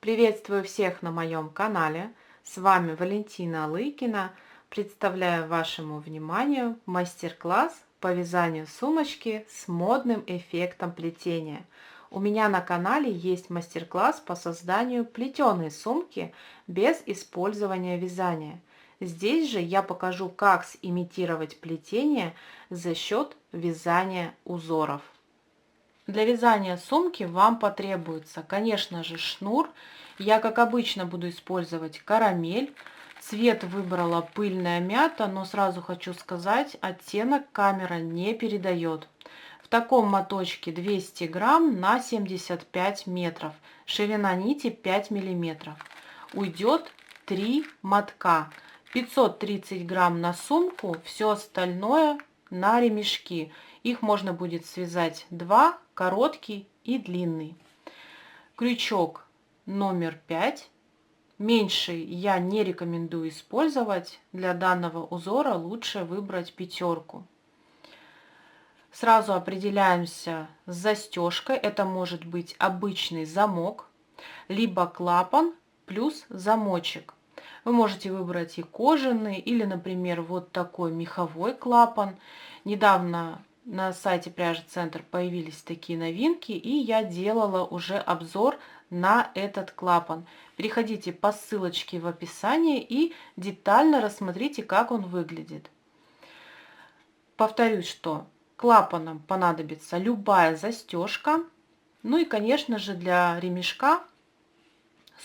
Приветствую всех на моем канале. С вами Валентина Лыкина. Представляю вашему вниманию мастер-класс по вязанию сумочки с модным эффектом плетения. У меня на канале есть мастер-класс по созданию плетеной сумки без использования вязания. Здесь же я покажу, как имитировать плетение за счет вязания узоров. Для вязания сумки вам потребуется, конечно же, шнур. Я, как обычно, буду использовать карамель. Цвет выбрала пыльная мята, но сразу хочу сказать, оттенок камера не передает. В таком моточке 200 грамм на 75 метров. Ширина нити 5 миллиметров. Уйдет 3 мотка. 530 грамм на сумку, все остальное на ремешки. Их можно будет связать два, короткий и длинный. Крючок номер 5. Меньший я не рекомендую использовать. Для данного узора лучше выбрать пятерку. Сразу определяемся с застежкой. Это может быть обычный замок, либо клапан плюс замочек. Вы можете выбрать и кожаный, или, например, вот такой меховой клапан. Недавно на сайте Пряжи Центр появились такие новинки, и я делала уже обзор на этот клапан. Переходите по ссылочке в описании и детально рассмотрите, как он выглядит. Повторюсь, что клапанам понадобится любая застежка. Ну и, конечно же, для ремешка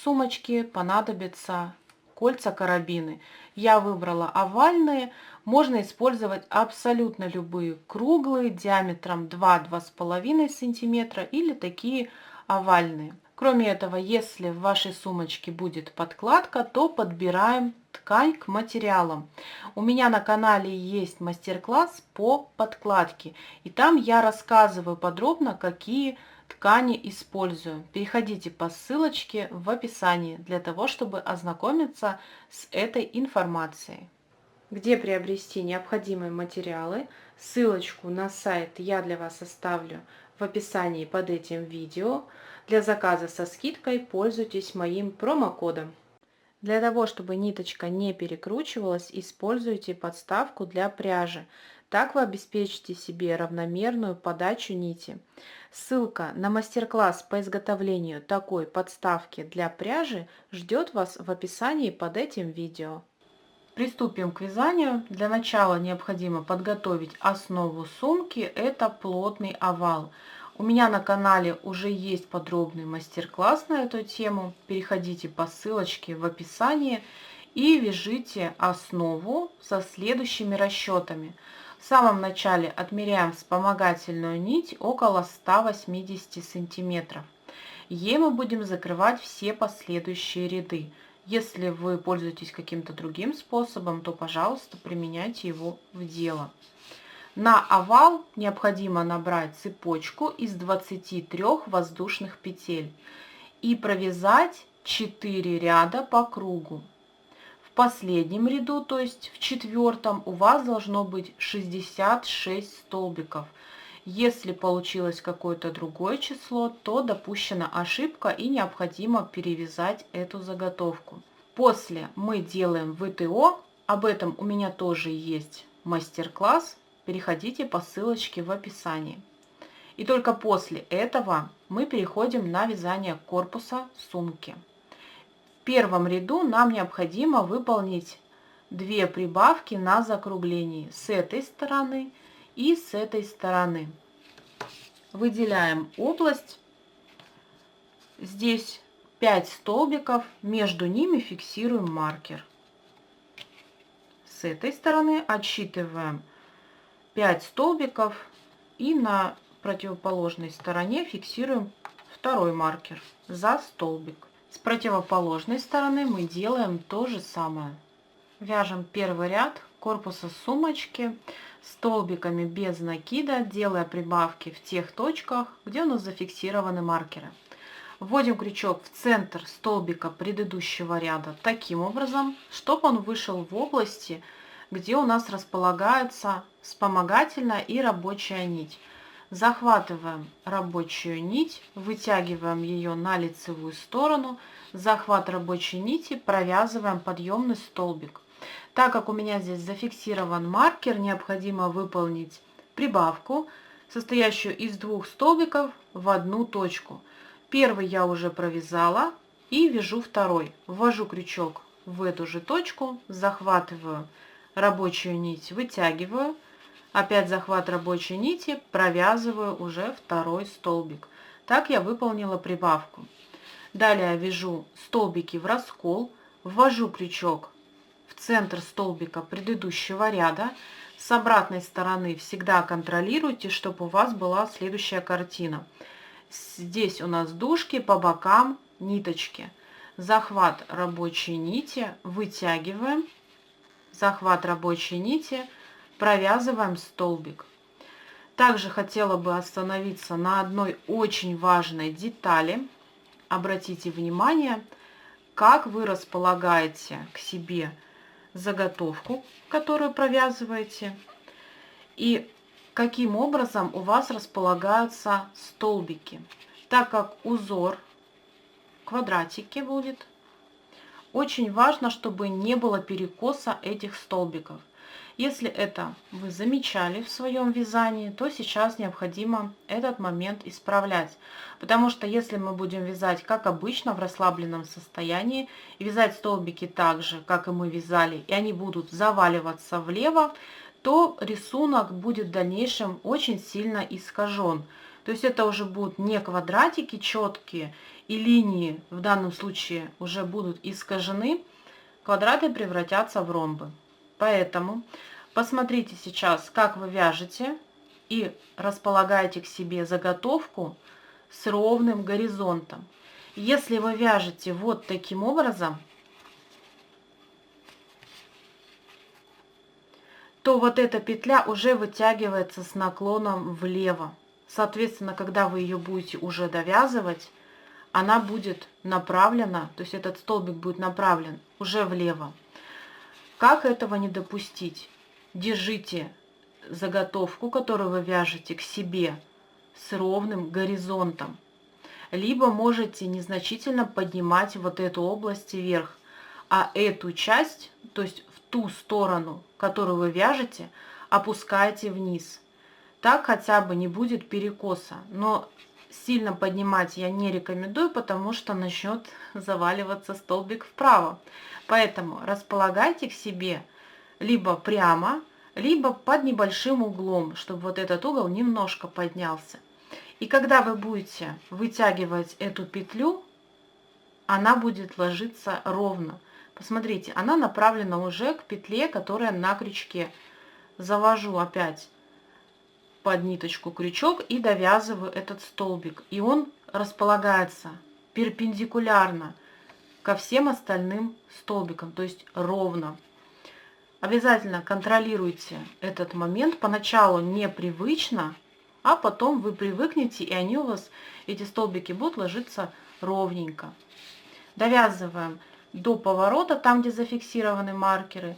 сумочки понадобятся кольца-карабины. Я выбрала овальные. Можно использовать абсолютно любые круглые диаметром 2-2,5 см или такие овальные. Кроме этого, если в вашей сумочке будет подкладка, то подбираем ткань к материалам. У меня на канале есть мастер-класс по подкладке, и там я рассказываю подробно, какие ткани использую. Переходите по ссылочке в описании для того, чтобы ознакомиться с этой информацией. Где приобрести необходимые материалы, ссылочку на сайт я для вас оставлю в описании под этим видео. Для заказа со скидкой пользуйтесь моим промокодом. Для того, чтобы ниточка не перекручивалась, используйте подставку для пряжи. Так вы обеспечите себе равномерную подачу нити. Ссылка на мастер-класс по изготовлению такой подставки для пряжи ждет вас в описании под этим видео. Приступим к вязанию. Для начала необходимо подготовить основу сумки. Это плотный овал. У меня на канале уже есть подробный мастер-класс на эту тему. Переходите по ссылочке в описании и вяжите основу со следующими расчетами. В самом начале отмеряем вспомогательную нить около 180 сантиметров. Ей мы будем закрывать все последующие ряды. Если вы пользуетесь каким-то другим способом, то, пожалуйста, применяйте его в дело. На овал необходимо набрать цепочку из 23 воздушных петель и провязать 4 ряда по кругу. В последнем ряду, то есть в четвертом, у вас должно быть 66 столбиков. Если получилось какое-то другое число, то допущена ошибка и необходимо перевязать эту заготовку. После мы делаем ВТО, об этом у меня тоже есть мастер-класс, переходите по ссылочке в описании. И только после этого мы переходим на вязание корпуса сумки. В первом ряду нам необходимо выполнить 2 прибавки на закруглении с этой стороны и с этой стороны. Выделяем область. Здесь 5 столбиков, между ними фиксируем маркер. С этой стороны отсчитываем 5 столбиков и на противоположной стороне фиксируем второй маркер за столбик. С противоположной стороны мы делаем то же самое. Вяжем первый ряд корпуса сумочки столбиками без накида, делая прибавки в тех точках, где у нас зафиксированы маркеры. Вводим крючок в центр столбика предыдущего ряда таким образом, чтобы он вышел в области, где у нас располагается вспомогательная и рабочая нить. Захватываем рабочую нить, вытягиваем ее на лицевую сторону, захват рабочей нити, провязываем подъемный столбик. Так как у меня здесь зафиксирован маркер, необходимо выполнить прибавку, состоящую из двух столбиков в одну точку. Первый я уже провязала и вяжу второй. Ввожу крючок в эту же точку, захватываю рабочую нить, вытягиваю, опять захват рабочей нити, провязываю уже второй столбик. Так я выполнила прибавку. Далее вяжу столбики в раскол, ввожу крючок в центр столбика предыдущего ряда. С обратной стороны всегда контролируйте, чтобы у вас была следующая картина. Здесь у нас дужки, по бокам ниточки. Захват рабочей нити, вытягиваем, захват рабочей нити, провязываем столбик. Также хотела бы остановиться на одной очень важной детали. Обратите внимание, как вы располагаете к себе заготовку, которую провязываете, и каким образом у вас располагаются столбики. Так как узор квадратики будет, очень важно, чтобы не было перекоса этих столбиков. Если это вы замечали в своем вязании, то сейчас необходимо этот момент исправлять. Потому что если мы будем вязать как обычно в расслабленном состоянии, и вязать столбики так же, как и мы вязали, и они будут заваливаться влево, то рисунок будет в дальнейшем очень сильно искажен. То есть это уже будут не квадратики четкие, и линии в данном случае уже будут искажены, квадраты превратятся в ромбы. Поэтому посмотрите сейчас, как вы вяжете и располагаете к себе заготовку с ровным горизонтом. Если вы вяжете вот таким образом, то вот эта петля уже вытягивается с наклоном влево. Соответственно, когда вы ее будете уже довязывать, она будет направлена, то есть этот столбик будет направлен уже влево. Как этого не допустить? Держите заготовку, которую вы вяжете, к себе с ровным горизонтом. Либо можете незначительно поднимать вот эту область вверх, а эту часть, то есть в ту сторону, которую вы вяжете, опускаете вниз. Так хотя бы не будет перекоса. Но сильно поднимать я не рекомендую, потому что начнет заваливаться столбик вправо. Поэтому располагайте к себе либо прямо, либо под небольшим углом, чтобы вот этот угол немножко поднялся. И когда вы будете вытягивать эту петлю, она будет ложиться ровно. Посмотрите, она направлена уже к петле, которая на крючке. Завожу опять под ниточку крючок и довязываю этот столбик. И он располагается перпендикулярно ко всем остальным столбикам, то есть ровно. Обязательно контролируйте этот момент. Поначалу непривычно, а потом вы привыкнете, и они у вас, эти столбики, будут ложиться ровненько. Довязываем до поворота, там, где зафиксированы маркеры.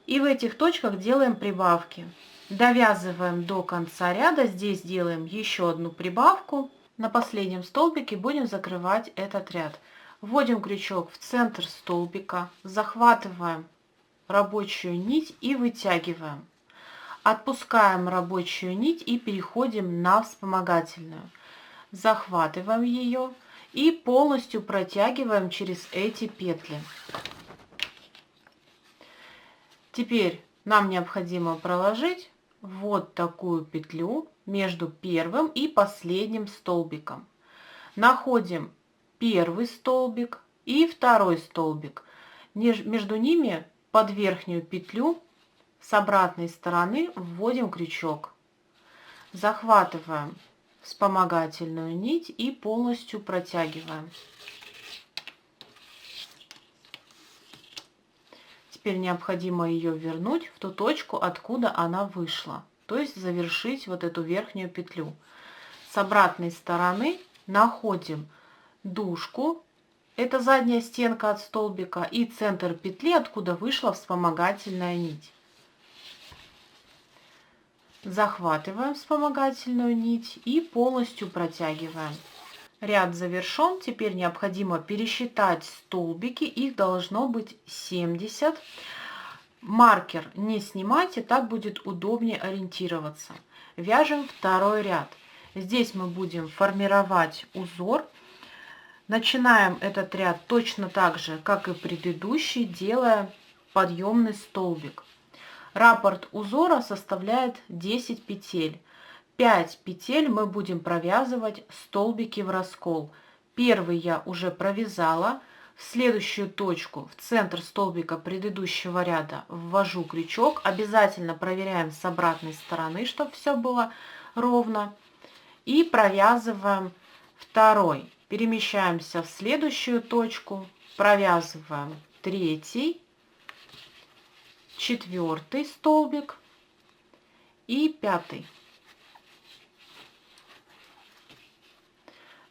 И в этих точках делаем прибавки. Довязываем до конца ряда. Здесь делаем еще одну прибавку. На последнем столбике будем закрывать этот ряд. Вводим крючок в центр столбика, захватываем рабочую нить и вытягиваем. Отпускаем рабочую нить и переходим на вспомогательную. Захватываем ее и полностью протягиваем через эти петли. Теперь нам необходимо проложить вот такую петлю между первым и последним столбиком. Находим первый столбик и второй столбик. Между ними под верхнюю петлю с обратной стороны вводим крючок. Захватываем вспомогательную нить и полностью протягиваем. Теперь необходимо ее вернуть в ту точку, откуда она вышла. То есть завершить вот эту верхнюю петлю. С обратной стороны находим дужку. Это задняя стенка от столбика и центр петли, откуда вышла вспомогательная нить. Захватываем вспомогательную нить и полностью протягиваем. Ряд завершен. Теперь необходимо пересчитать столбики. Их должно быть 70. Маркер не снимайте, так будет удобнее ориентироваться. Вяжем второй ряд. Здесь мы будем формировать узор. Начинаем этот ряд точно так же, как и предыдущий, делая подъемный столбик. Раппорт узора составляет 10 петель. 5 петель мы будем провязывать столбики в раскол. Первый я уже провязала. В следующую точку, в центр столбика предыдущего ряда, ввожу крючок. Обязательно проверяем с обратной стороны, чтобы все было ровно. И провязываем второй. Перемещаемся в следующую точку, провязываем третий, четвертый столбик и пятый.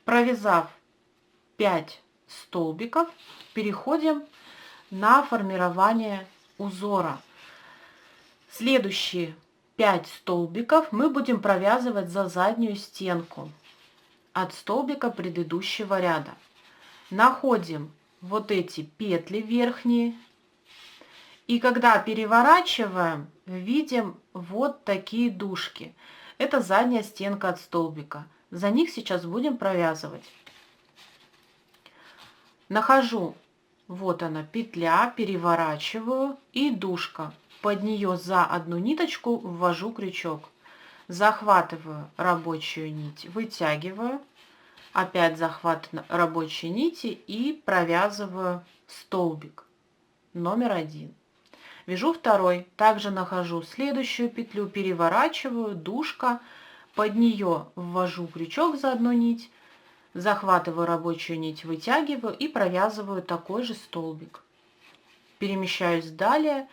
Провязав 5 столбиков, переходим на формирование узора. Следующие 5 столбиков мы будем провязывать за заднюю стенку от столбика предыдущего ряда. Находим вот эти петли верхние. И когда переворачиваем, видим вот такие дужки. Это задняя стенка от столбика. За них сейчас будем провязывать. Нахожу, вот она петля, переворачиваю и дужка. Под нее за одну ниточку ввожу крючок. Захватываю рабочую нить, вытягиваю. Опять захват рабочей нити и провязываю столбик номер 1. Вяжу второй, также нахожу следующую петлю, переворачиваю, дужка, под нее ввожу крючок за одну нить, захватываю рабочую нить, вытягиваю и провязываю такой же столбик. Перемещаюсь далее,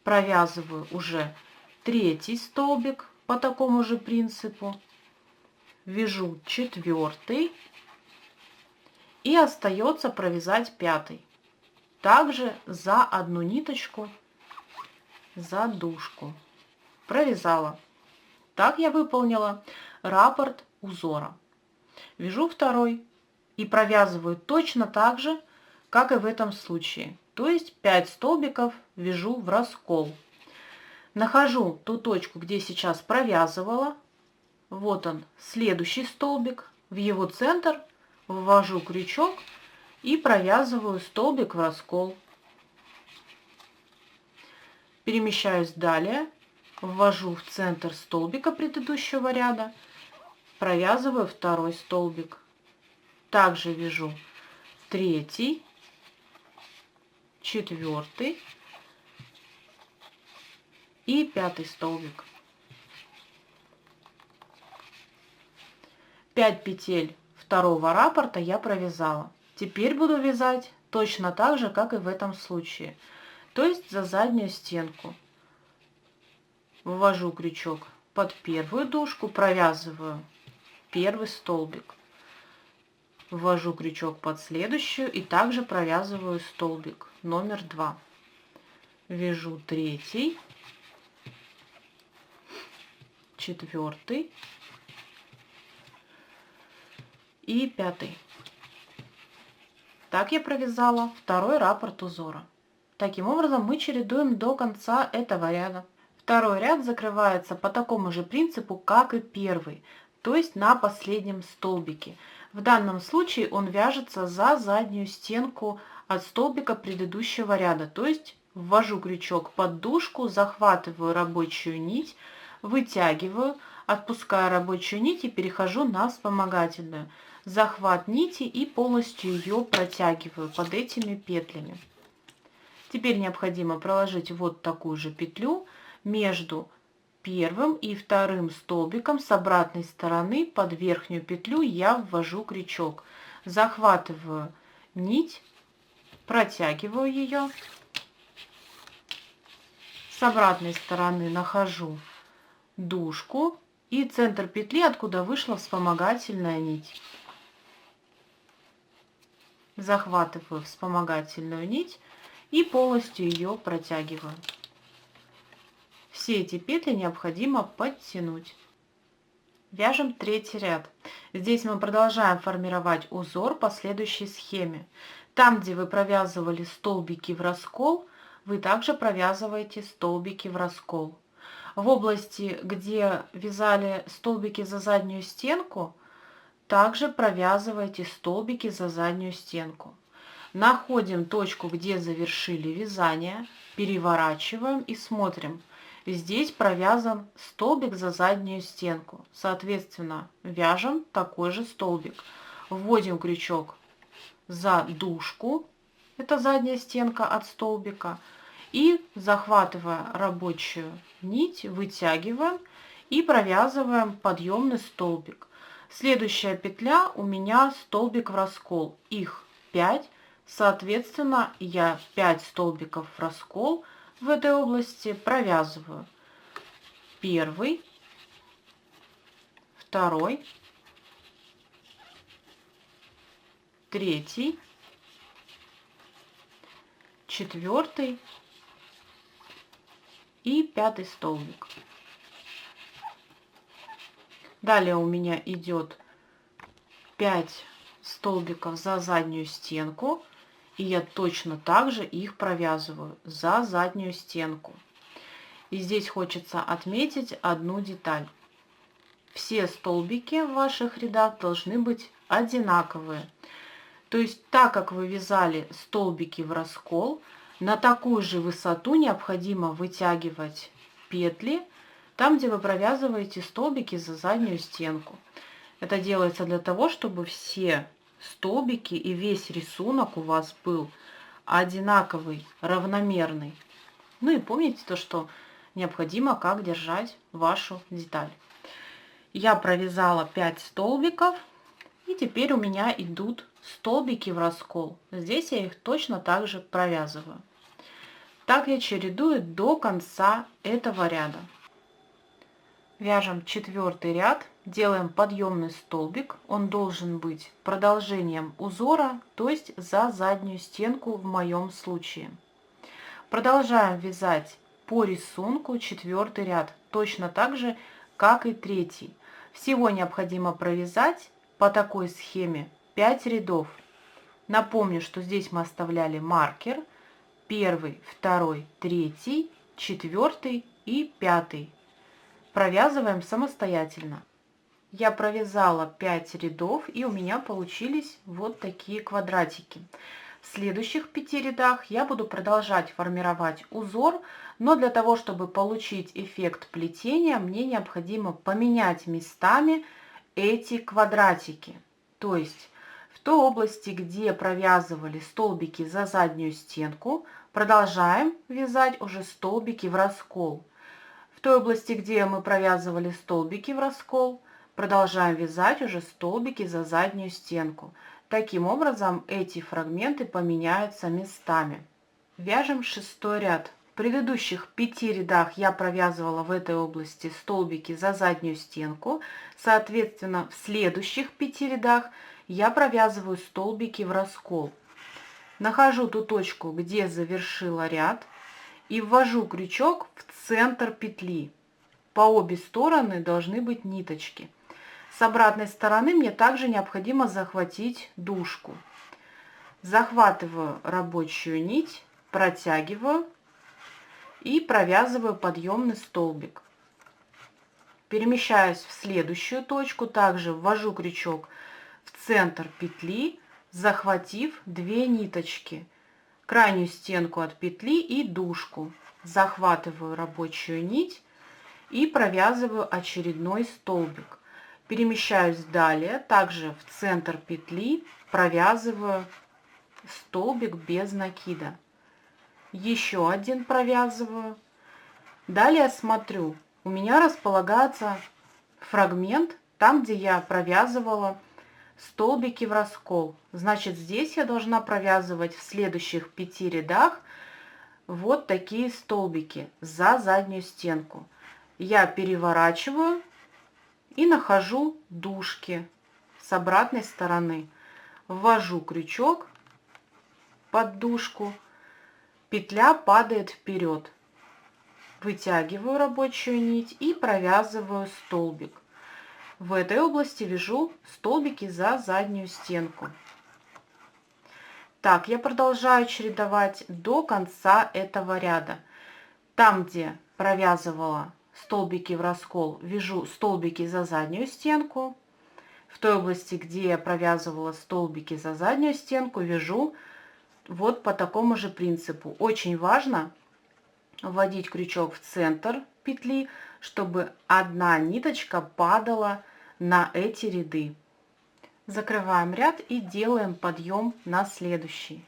провязываю уже третий столбик по такому же принципу, вяжу четвертый и остается провязать пятый. Также за одну ниточку, за дужку. Провязала. Так я выполнила раппорт узора. Вяжу второй и провязываю точно так же, как и в этом случае. То есть 5 столбиков вяжу в раскол. Нахожу ту точку, где сейчас провязывала. Вот он, следующий столбик. В его центр ввожу крючок и провязываю столбик в раскол. Перемещаюсь далее, ввожу в центр столбика предыдущего ряда, провязываю второй столбик. Также вяжу третий, четвертый и пятый столбик. 5 петель второго раппорта я провязала. Теперь буду вязать точно так же, как и в этом случае. То есть за заднюю стенку. Ввожу крючок под первую дужку, провязываю первый столбик. Ввожу крючок под следующую и также провязываю столбик номер 2. Вяжу третий, четвертый и пятый. Так я провязала второй раппорт узора. Таким образом мы чередуем до конца этого ряда. Второй ряд закрывается по такому же принципу, как и первый, то есть на последнем столбике. В данном случае он вяжется за заднюю стенку от столбика предыдущего ряда, то есть ввожу крючок под дужку, захватываю рабочую нить, вытягиваю, отпускаю рабочую нить и перехожу на вспомогательную. Захват нити и полностью ее протягиваю под этими петлями. Теперь необходимо проложить вот такую же петлю между первым и вторым столбиком. С обратной стороны под верхнюю петлю я ввожу крючок. Захватываю нить, протягиваю ее. С обратной стороны нахожу дужку и центр петли, откуда вышла вспомогательная нить. Захватываю вспомогательную нить и полностью ее протягиваю. все эти петли необходимо подтянуть. Вяжем третий ряд. Здесь мы продолжаем формировать узор по следующей схеме. Там, где вы провязывали столбики в раскол, вы также провязываете столбики в раскол. В области, где вязали столбики за заднюю стенку, также провязывайте столбики за заднюю стенку. Находим точку, где завершили вязание, переворачиваем и смотрим. Здесь провязан столбик за заднюю стенку. Соответственно, вяжем такой же столбик. Вводим крючок за дужку, это задняя стенка от столбика, и захватывая рабочую нить, вытягиваем и провязываем подъемный столбик. Следующая петля у меня столбик в раскол. Их 5. Соответственно, я 5 столбиков в раскол в этой области провязываю. Первый, второй, третий, четвертый и пятый столбик. Далее у меня идет 5 столбиков за заднюю стенку, и я точно так же их провязываю за заднюю стенку. И здесь хочется отметить одну деталь. Все столбики в ваших рядах должны быть одинаковые. То есть, так как вы вязали столбики в раскол, на такую же высоту необходимо вытягивать петли там, где вы провязываете столбики за заднюю стенку. Это делается для того, чтобы все столбики и весь рисунок у вас был одинаковый, равномерный. Ну и помните то, что необходимо как держать вашу деталь. Я провязала 5 столбиков, и теперь у меня идут столбики в раскол. Здесь я их точно так же провязываю. Так я чередую до конца этого ряда. Вяжем четвертый ряд, делаем подъемный столбик. Он должен быть продолжением узора, то есть за заднюю стенку в моем случае. Продолжаем вязать по рисунку четвертый ряд, точно так же, как и третий. Всего необходимо провязать по такой схеме 5 рядов. Напомню, что здесь мы оставляли маркер. Первый, второй, третий, четвертый и пятый. Провязываем самостоятельно. Я провязала 5 рядов, и у меня получились вот такие квадратики. В следующих 5 рядах я буду продолжать формировать узор, но для того, чтобы получить эффект плетения, мне необходимо поменять местами эти квадратики. То есть в той области, где провязывали столбики за заднюю стенку, продолжаем вязать уже столбики в раскол. В той области, где мы провязывали столбики в раскол, продолжаем вязать уже столбики за заднюю стенку. Таким образом, эти фрагменты поменяются местами. Вяжем шестой ряд. В предыдущих 5 рядах я провязывала в этой области столбики за заднюю стенку. Соответственно, в следующих 5 рядах я провязываю столбики в раскол. Нахожу ту точку, где завершила ряд, и ввожу крючок в центр петли. По обе стороны должны быть ниточки. С обратной стороны мне также необходимо захватить дужку. Захватываю рабочую нить, протягиваю и провязываю подъемный столбик. Перемещаюсь в следующую точку, также ввожу крючок в центр петли, захватив 2 ниточки, крайнюю стенку от петли и дужку. Захватываю рабочую нить и провязываю очередной столбик. Перемещаюсь далее, также в центр петли, провязываю столбик без накида. Еще один провязываю. Далее смотрю, у меня располагается фрагмент там, где я провязывала столбики в раскол. Значит, здесь я должна провязывать в следующих 5 рядах вот такие столбики за заднюю стенку. Я переворачиваю и нахожу дужки с обратной стороны. Ввожу крючок под дужку, петля падает вперед. Вытягиваю рабочую нить и провязываю столбик. В этой области вяжу столбики за заднюю стенку. Так, я продолжаю чередовать до конца этого ряда. Там, где провязывала столбики в раскол, вяжу столбики за заднюю стенку. В той области, где я провязывала столбики за заднюю стенку, вяжу вот по такому же принципу. Очень важно вводить крючок в центр петли, чтобы одна ниточка падала на эти ряды. Закрываем ряд и делаем подъем на следующий.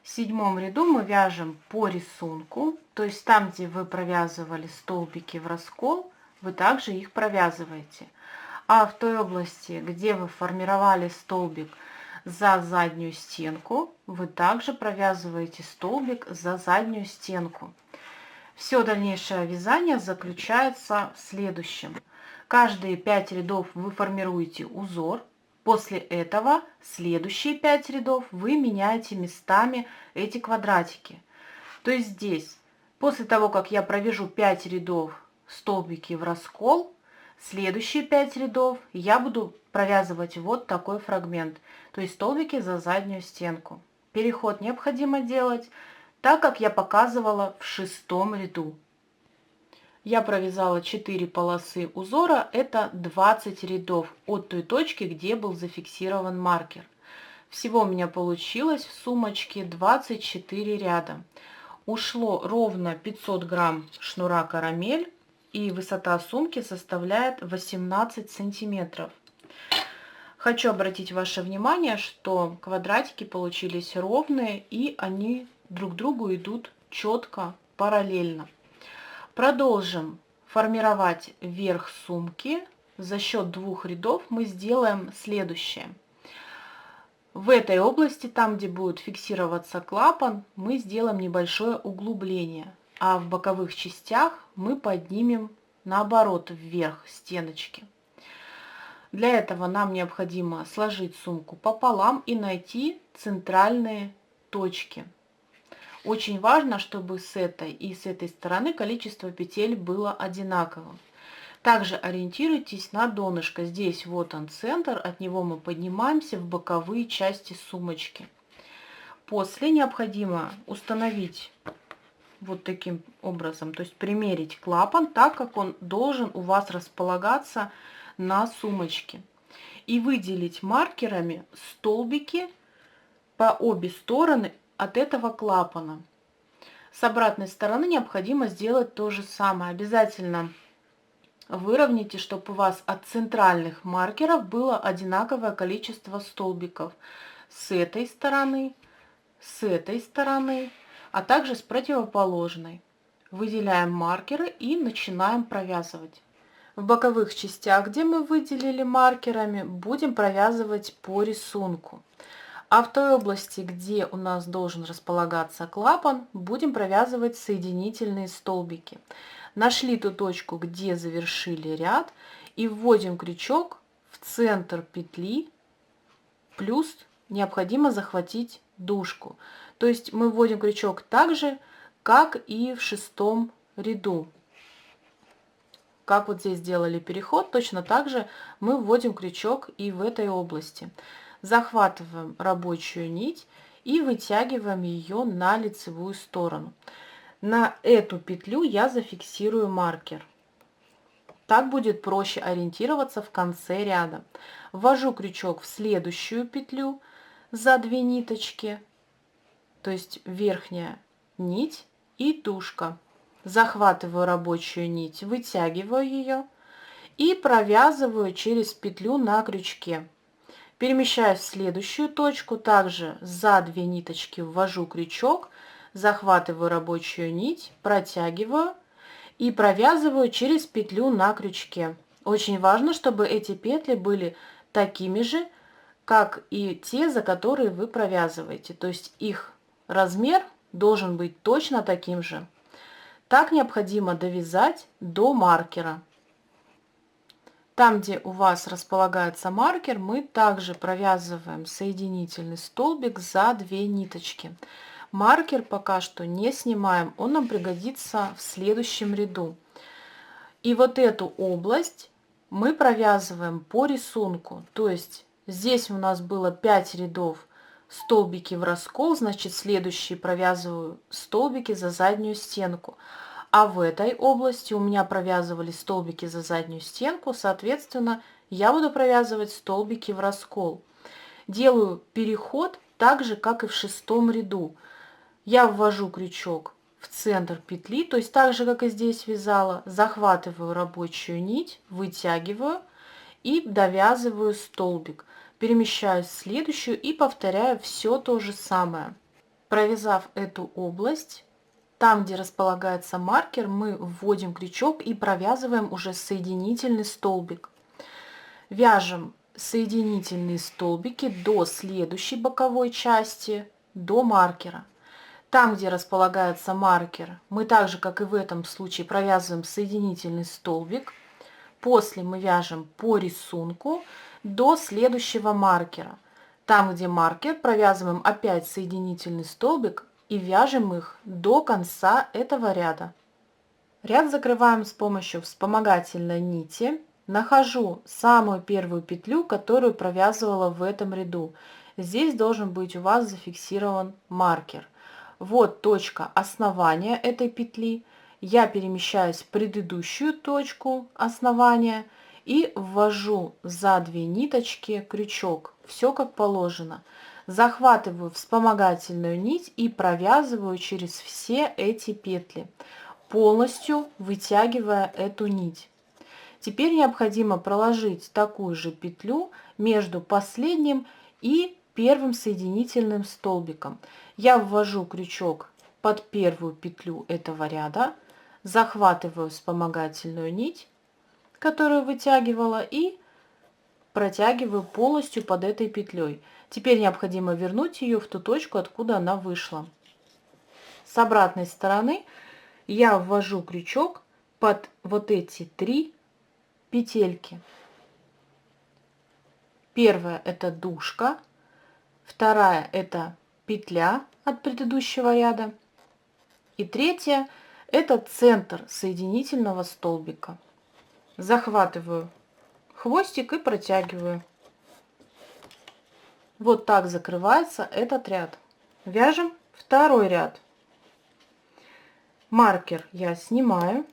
В 7 ряду мы вяжем по рисунку, то есть там, где вы провязывали столбики в раскол, вы также их провязываете. А в той области, где вы формировали столбик за заднюю стенку, вы также провязываете столбик за заднюю стенку. Все дальнейшее вязание заключается в следующем. Каждые 5 рядов вы формируете узор. После этого следующие 5 рядов вы меняете местами эти квадратики. То есть здесь, после того, как я провяжу 5 рядов столбики в раскол, следующие 5 рядов я буду провязывать вот такой фрагмент, то есть столбики за заднюю стенку. Переход необходимо делать так, как я показывала в 6 ряду. Я провязала 4 полосы узора, это 20 рядов от той точки, где был зафиксирован маркер. Всего у меня получилось в сумочке 24 ряда. Ушло ровно 500 грамм шнура карамель, и высота сумки составляет 18 сантиметров. Хочу обратить ваше внимание, что квадратики получились ровные, и они друг другу идут четко, параллельно. Продолжим формировать верх сумки. За счет 2 рядов мы сделаем следующее. В этой области, там, где будет фиксироваться клапан, мы сделаем небольшое углубление, а в боковых частях мы поднимем наоборот вверх стеночки. Для этого нам необходимо сложить сумку пополам и найти центральные точки. Очень важно, чтобы с этой и с этой стороны количество петель было одинаковым. Также ориентируйтесь на донышко. Здесь вот он центр, от него мы поднимаемся в боковые части сумочки. После необходимо установить вот таким образом, то есть примерить клапан так, как он должен у вас располагаться на сумочке. И выделить маркерами столбики по обе стороны от этого клапана. С обратной стороны необходимо сделать то же самое. Обязательно выровняйте, чтобы у вас от центральных маркеров было одинаковое количество столбиков с этой стороны, а также с противоположной. Выделяем маркеры и начинаем провязывать. В боковых частях, где мы выделили маркерами, будем провязывать по рисунку. А в той области, где у нас должен располагаться клапан, будем провязывать соединительные столбики. Нашли ту точку, где завершили ряд, и вводим крючок в центр петли, плюс необходимо захватить дужку. То есть мы вводим крючок так же, как и в 6 ряду. Как вот здесь сделали переход, точно так же мы вводим крючок и в этой области. Захватываем рабочую нить и вытягиваем ее на лицевую сторону. На эту петлю я зафиксирую маркер. Так будет проще ориентироваться в конце ряда. Ввожу крючок в следующую петлю за 2 ниточки, то есть верхняя нить и дужка. Захватываю рабочую нить, вытягиваю ее и провязываю через петлю на крючке. Перемещаюсь в следующую точку, также за 2 ниточки ввожу крючок, захватываю рабочую нить, протягиваю и провязываю через петлю на крючке. Очень важно, чтобы эти петли были такими же, как и те, за которые вы провязываете. То есть их размер должен быть точно таким же. Так необходимо довязать до маркера. Там, где у вас располагается маркер, мы также провязываем соединительный столбик за 2 ниточки. Маркер пока что не снимаем, он нам пригодится в следующем ряду. И вот эту область мы провязываем по рисунку. То есть здесь у нас было 5 рядов столбики в раскол, значит следующие провязываю столбики за заднюю стенку. А в этой области у меня провязывались столбики за заднюю стенку, соответственно, я буду провязывать столбики в раскол. Делаю переход так же, как и в 6-м ряду. Я ввожу крючок в центр петли, то есть так же, как и здесь вязала, захватываю рабочую нить, вытягиваю и довязываю столбик. Перемещаюсь в следующую и повторяю все то же самое. Провязав эту область, там, где располагается маркер, мы вводим крючок и провязываем уже соединительный столбик. Вяжем соединительные столбики до следующей боковой части, до маркера. Там, где располагается маркер, мы так же, как и в этом случае, провязываем соединительный столбик. После мы вяжем по рисунку до следующего маркера. Там, где маркер, провязываем опять соединительный столбик и вяжем их до конца этого ряда. Ряд закрываем с помощью вспомогательной нити. Нахожу самую первую петлю, которую провязывала в этом ряду. Здесь должен быть у вас зафиксирован маркер. Вот точка основания этой петли. Я перемещаюсь в предыдущую точку основания и ввожу за 2 ниточки крючок. Все как положено. Захватываю вспомогательную нить и провязываю через все эти петли, полностью вытягивая эту нить. Теперь необходимо проложить такую же петлю между последним и первым соединительным столбиком. Я ввожу крючок под первую петлю этого ряда, захватываю вспомогательную нить, которую вытягивала, и протягиваю полностью под этой петлей. Теперь необходимо вернуть ее в ту точку, откуда она вышла. С обратной стороны я ввожу крючок под вот эти 3 петельки. Первая это дужка, вторая это петля от предыдущего ряда, и третья это центр соединительного столбика. Захватываю хвостик и протягиваю. Вот так закрывается этот ряд. Вяжем второй ряд. Маркер я снимаю.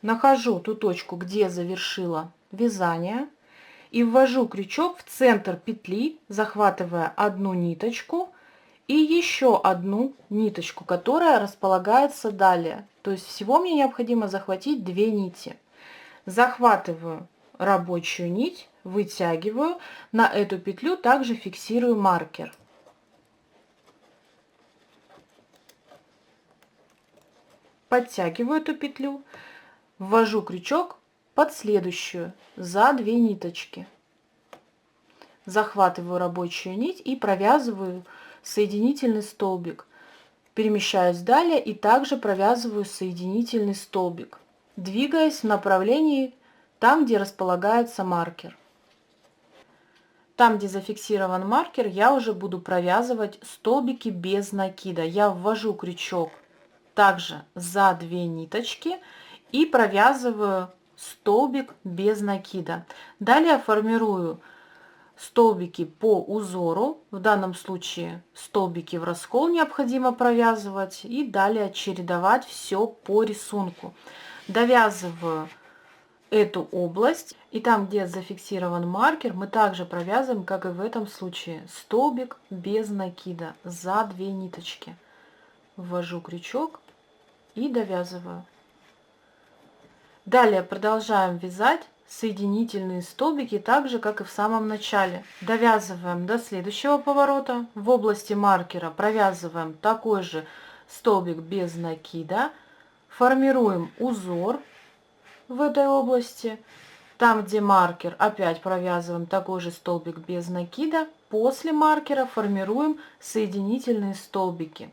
Нахожу ту точку, где завершила вязание, и ввожу крючок в центр петли, захватывая одну ниточку и еще одну ниточку, которая располагается далее. То есть всего мне необходимо захватить 2 нити. Захватываю рабочую нить, вытягиваю, на эту петлю также фиксирую маркер. Подтягиваю эту петлю, ввожу крючок под следующую за 2 ниточки. Захватываю рабочую нить и провязываю соединительный столбик. Перемещаюсь далее и также провязываю соединительный столбик, двигаясь в направлении там, где располагается маркер. Там, где зафиксирован маркер, я уже буду провязывать столбики без накида. Я ввожу крючок также за 2 ниточки и провязываю столбик без накида. Далее формирую столбики по узору, в данном случае столбики в раскол необходимо провязывать, и далее чередовать все по рисунку. Довязываю эту область, и там, где зафиксирован маркер, мы также провязываем, как и в этом случае, столбик без накида за 2 ниточки. Ввожу крючок и довязываю. Далее продолжаем вязать соединительные столбики так же, как и в самом начале. Довязываем до следующего поворота. В области маркера провязываем такой же столбик без накида. Формируем узор в этой области. Там, где маркер, опять провязываем такой же столбик без накида. После маркера формируем соединительные столбики.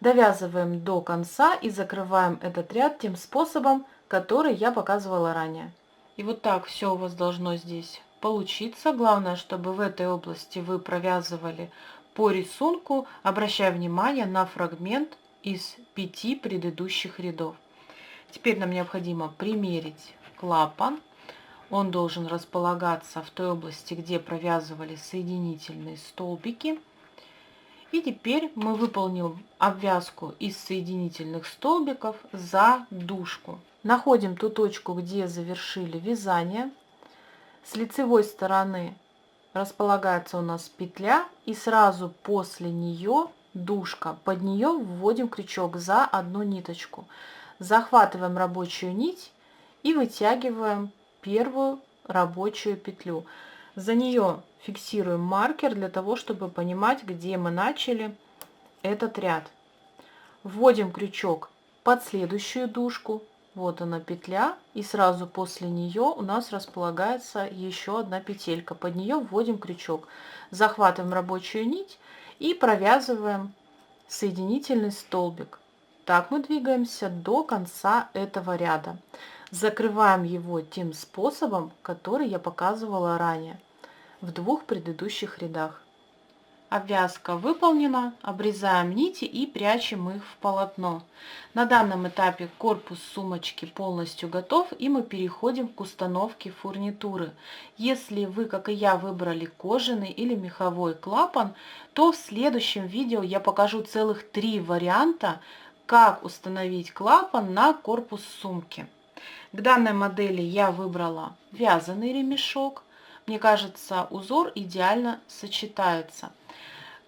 Довязываем до конца и закрываем этот ряд тем способом, который я показывала ранее. И вот так все у вас должно здесь получиться. Главное, чтобы в этой области вы провязывали по рисунку, обращая внимание на фрагмент из 5 предыдущих рядов. Теперь нам необходимо примерить клапан. Он должен располагаться в той области, где провязывали соединительные столбики. И теперь мы выполним обвязку из соединительных столбиков за дужку. Находим ту точку, где завершили вязание. С лицевой стороны располагается у нас петля, и сразу после нее дужка. Под нее вводим крючок за одну ниточку. Захватываем рабочую нить и вытягиваем первую рабочую петлю. За нее фиксируем маркер для того, чтобы понимать, где мы начали этот ряд. Вводим крючок под следующую дужку. Вот она петля, и сразу после нее у нас располагается еще одна петелька. Под нее вводим крючок, захватываем рабочую нить и провязываем соединительный столбик. Так мы двигаемся до конца этого ряда. Закрываем его тем способом, который я показывала ранее в двух предыдущих рядах. Обвязка выполнена, обрезаем нити и прячем их в полотно. На данном этапе корпус сумочки полностью готов, и мы переходим к установке фурнитуры. Если вы, как и я, выбрали кожаный или меховой клапан, то в следующем видео я покажу целых 3 варианта, как установить клапан на корпус сумки. К данной модели я выбрала вязаный ремешок. Мне кажется, узор идеально сочетается.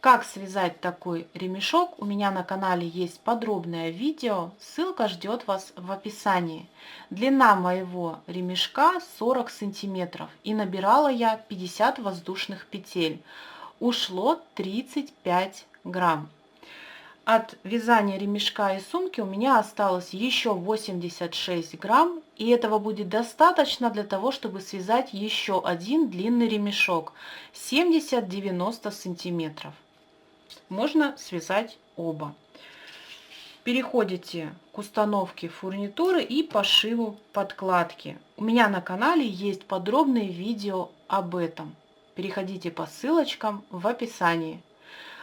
Как связать такой ремешок, у меня на канале есть подробное видео, ссылка ждет вас в описании. Длина моего ремешка 40 сантиметров, и набирала я 50 воздушных петель. Ушло 35 грамм. От вязания ремешка и сумки у меня осталось еще 86 грамм, и этого будет достаточно для того, чтобы связать еще один длинный ремешок 70-90 сантиметров. Можно связать оба. Переходите к установке фурнитуры и пошиву подкладки. У меня на канале есть подробные видео об этом. Переходите по ссылочкам в описании.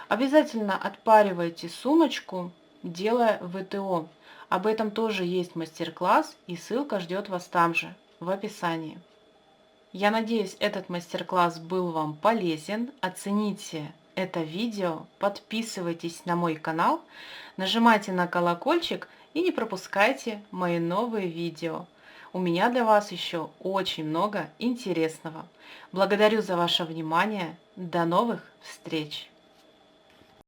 Обязательно отпаривайте сумочку, делая ВТО. Об этом тоже есть мастер-класс, и ссылка ждет вас там же, в описании. Я надеюсь, этот мастер-класс был вам полезен. Оцените это видео, подписывайтесь на мой канал, нажимайте на колокольчик и не пропускайте мои новые видео. У меня для вас еще очень много интересного. Благодарю за ваше внимание. До новых встреч!